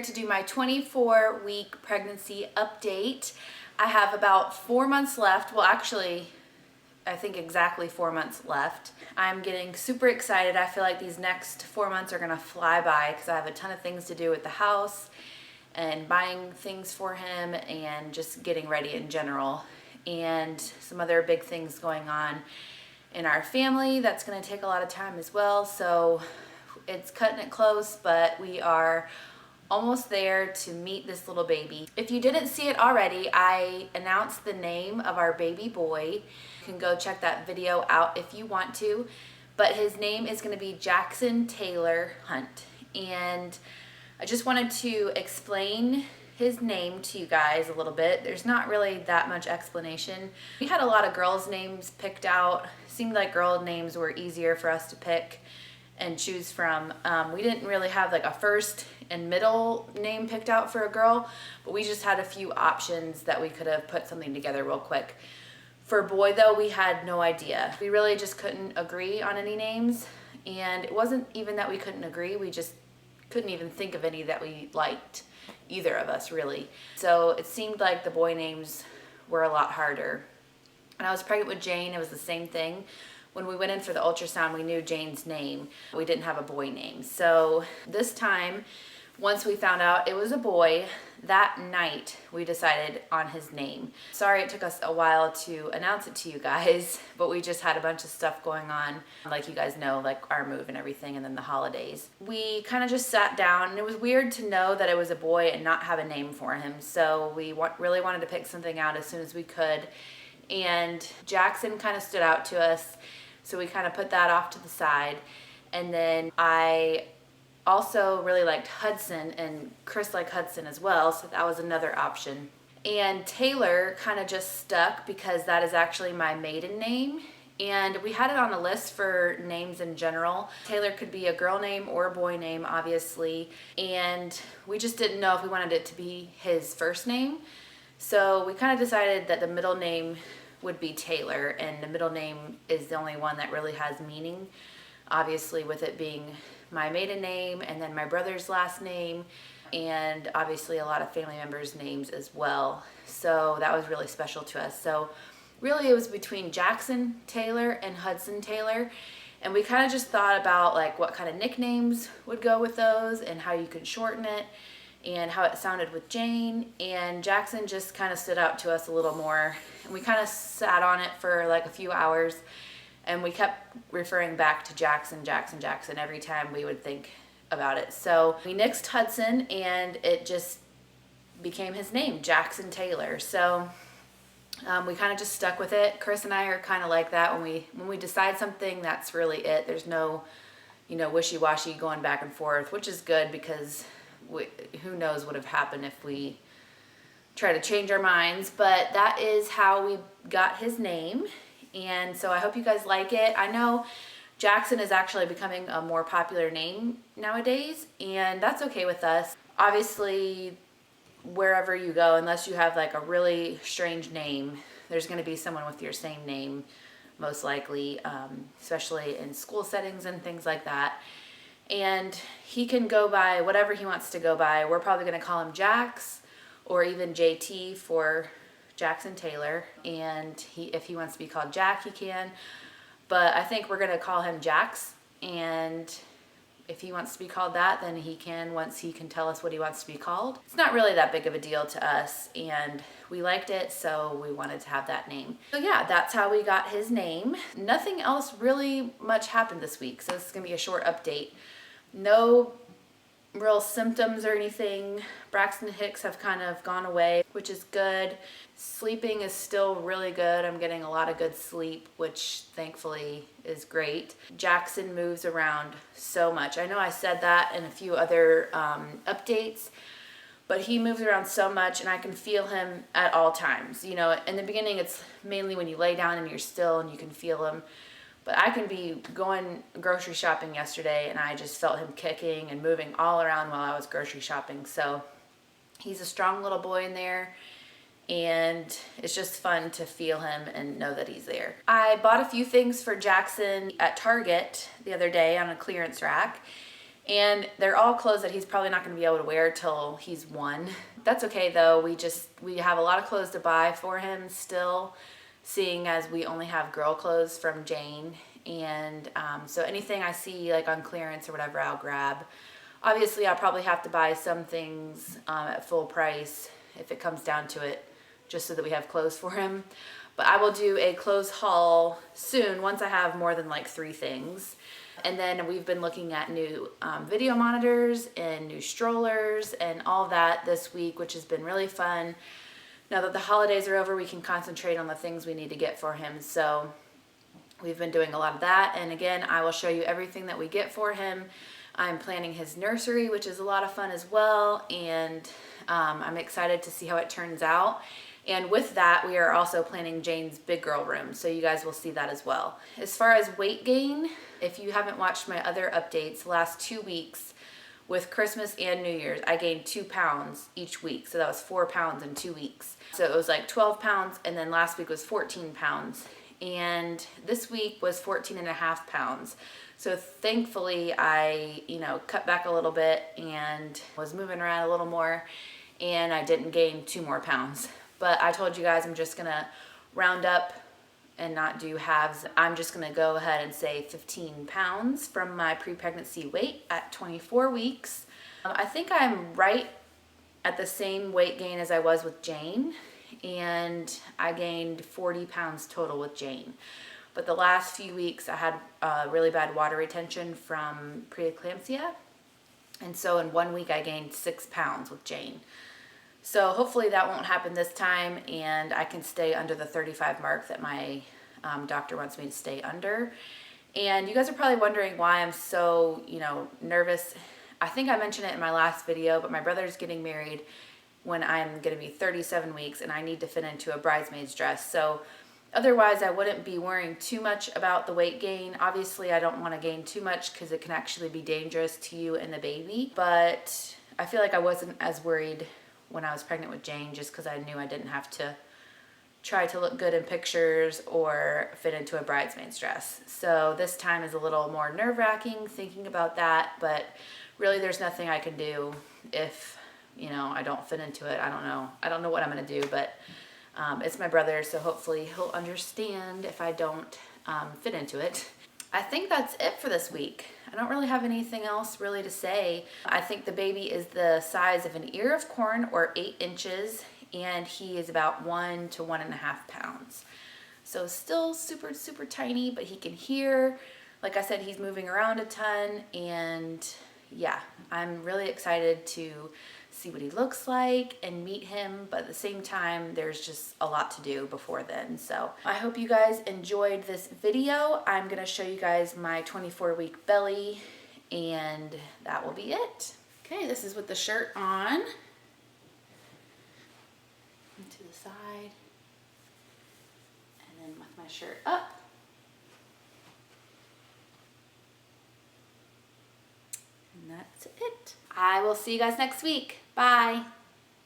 to do my 24-week pregnancy update. I have about 4 months left. Well, actually, I think exactly 4 months left. I'm getting super excited. I feel like these next 4 months are gonna fly by because I have a ton of things to do with the house and buying things for him and just getting ready in general. And some other big things going on in our family that's gonna take a lot of time as well. So it's cutting it close, but we are almost there to meet this little baby. If you didn't see it already, I announced the name of our baby boy. You can go check that video out if you want to, but his name is gonna be Jackson Taylor Hunt. And I just wanted to explain his name to you guys a little bit. There's not really that much explanation. We had a lot of girls' names picked out. Seemed like girl names were easier for us to pick and choose from. We didn't really have like a first and middle name picked out for a girl, but we just had a few options that we could have put something together real quick. For a boy though, we had no idea. We really just couldn't agree on any names, and it wasn't even that we couldn't agree, we just couldn't even think of any that we liked, either of us really. So it seemed like the boy names were a lot harder. When I was pregnant with Jane, it was the same thing. When we went in for the ultrasound, we knew Jane's name. We didn't have a boy name. So this time, once we found out it was a boy, that night we decided on his name. Sorry it took us a while to announce it to you guys, but we just had a bunch of stuff going on, like you guys know, like our move and everything, and then the holidays. We kind of just sat down, and it was weird to know that it was a boy and not have a name for him. So we really wanted to pick something out as soon as we could. And Jackson kind of stood out to us. So we kind of put that off to the side. And then I also really liked Hudson, and Chris liked Hudson as well, so that was another option. And Taylor kind of just stuck because that is actually my maiden name. And we had it on a list for names in general. Taylor could be a girl name or a boy name, obviously. And we just didn't know if we wanted it to be his first name. So we kind of decided that the middle name would be Taylor, and the middle name is the only one that really has meaning, obviously, with it being my maiden name and then my brother's last name, and obviously a lot of family members' names as well. So that was really special to us. So really it was between Jackson Taylor and Hudson Taylor, and we kind of just thought about like what kind of nicknames would go with those and how you could shorten it and how it sounded with Jane. And Jackson just kind of stood out to us a little more, and we kind of sat on it for like a few hours, and we kept referring back to Jackson, Jackson, Jackson every time we would think about it. So we nixed Hudson, and it just became his name, Jackson Taylor. So we kind of just stuck with it. Chris and I are kind of like that. When we decide something, that's really it. There's no, wishy-washy going back and forth, which is good because who knows what would have happened if we try to change our minds. But that is how we got his name, and so I hope you guys like it. I know Jackson is actually becoming a more popular name nowadays, and that's okay with us. Obviously, wherever you go, unless you have like a really strange name, there's going to be someone with your same name, most likely, especially in school settings and things like that. And he can go by whatever he wants to go by. We're probably going to call him Jax, or even JT for Jackson Taylor. And if he wants to be called Jack, he can. But I think we're going to call him Jax. And if he wants to be called that, then he can, once he can tell us what he wants to be called. It's not really that big of a deal to us, and we liked it, so we wanted to have that name. So yeah, that's how we got his name. Nothing else really much happened this week, so this is gonna be a short update. No real symptoms or anything. Braxton Hicks have kind of gone away, which is good. Sleeping is still really good. I'm getting a lot of good sleep, which thankfully is great. Jackson moves around so much. I know I said that in a few other updates, but he moves around so much, and I can feel him at all times. In the beginning, it's mainly when you lay down and you're still and you can feel him. But I can be going grocery shopping yesterday, and I just felt him kicking and moving all around while I was grocery shopping. So he's a strong little boy in there, and it's just fun to feel him and know that he's there. I bought a few things for Jackson at Target the other day on a clearance rack, And they're all clothes that he's probably not gonna be able to wear till he's 1. That's okay though, we have a lot of clothes to buy for him still, seeing as we only have girl clothes from Jane. And so anything I see like on clearance or whatever, I'll grab. Obviously, I'll probably have to buy some things at full price if it comes down to it, just so that we have clothes for him. But I will do a clothes haul soon once I have more than like 3 things. And then we've been looking at new video monitors and new strollers and all that this week, which has been really fun. Now that the holidays are over, we can concentrate on the things we need to get for him. So we've been doing a lot of that. And again, I will show you everything that we get for him. I'm planning his nursery, which is a lot of fun as well. And I'm excited to see how it turns out. And with that, we are also planning Jane's big girl room, so you guys will see that as well. As far as weight gain, if you haven't watched my other updates, the last 2 weeks with Christmas and New Year's, I gained 2 pounds each week. So that was 4 pounds in 2 weeks. So it was like 12 pounds, and then last week was 14 pounds. And this week was 14.5 pounds. So thankfully I, cut back a little bit and was moving around a little more, and I didn't gain 2 more pounds. But I told you guys I'm just gonna round up and not do halves. I'm just gonna go ahead and say 15 pounds from my pre-pregnancy weight at 24 weeks. I think I'm right at the same weight gain as I was with Jane, and I gained 40 pounds total with Jane. But the last few weeks I had really bad water retention from preeclampsia, and so in 1 week I gained 6 pounds with Jane. So hopefully that won't happen this time, and I can stay under the 35 mark that my doctor wants me to stay under. And you guys are probably wondering why I'm so, nervous. I think I mentioned it in my last video, but my brother's getting married when I'm gonna be 37 weeks and I need to fit into a bridesmaid's dress. So otherwise I wouldn't be worrying too much about the weight gain. Obviously I don't wanna gain too much because it can actually be dangerous to you and the baby, but I feel like I wasn't as worried when I was pregnant with Jane, just because I knew I didn't have to try to look good in pictures or fit into a bridesmaid's dress. So this time is a little more nerve-wracking thinking about that, but really there's nothing I can do if, I don't fit into it. I don't know what I'm gonna do, but it's my brother, so hopefully he'll understand if I don't fit into it. I think that's it for this week. I don't really have anything else really to say. I think the baby is the size of an ear of corn, or 8 inches, and he is about 1 to 1.5 pounds. So still super, super tiny, but he can hear. Like I said, he's moving around a ton, and yeah, I'm really excited to see what he looks like and meet him, but at the same time there's just a lot to do before then. So I hope you guys enjoyed this video. I'm gonna show you guys my 24-week belly, and that will be it. Okay, this is with the shirt on, and to the side, and then with my shirt up. And that's it. I will see you guys next week. Bye.